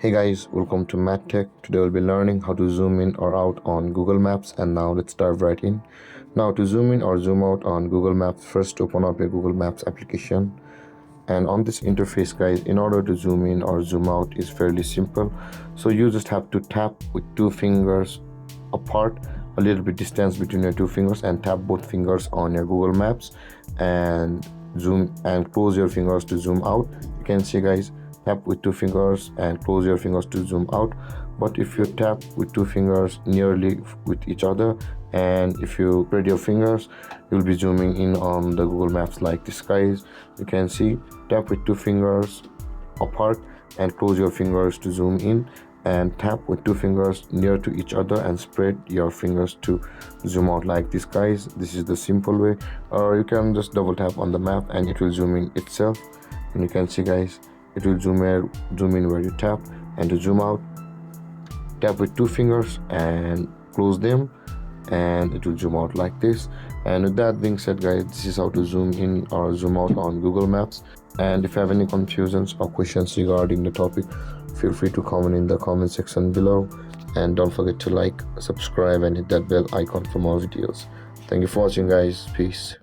Hey guys, welcome to MadTech. Today we'll be learning how to zoom in or out on Google Maps, and now let's dive right in. Now to zoom in or zoom out on Google Maps, first open up your Google Maps application. And on this interface guys, in order to zoom in or zoom out is fairly simple. So you just have to tap with two fingers apart, a little bit distance between your two fingers, and tap both fingers on your Google Maps and zoom and close your fingers to zoom out. You can see guys, tap with two fingers and close your fingers to zoom out. But if you tap with two fingers nearly with each other, and if you spread your fingers, you'll be zooming in on the Google Maps like this guys. You can see, tap with two fingers apart and close your fingers to zoom in, and tap with two fingers near to each other and spread your fingers to zoom out like this guys. This is the simple way, or you can just double tap on the map and it will zoom in itself. And you can see guys, it will zoom in where you tap. And to zoom out, tap with two fingers and close them, and it will zoom out like this. And with that being said guys, this is how to zoom in or zoom out on Google Maps. And if you have any confusions or questions regarding the topic, feel free to comment in the comment section below. And don't forget to like, subscribe, and hit that bell icon for more videos. Thank you for watching guys. Peace.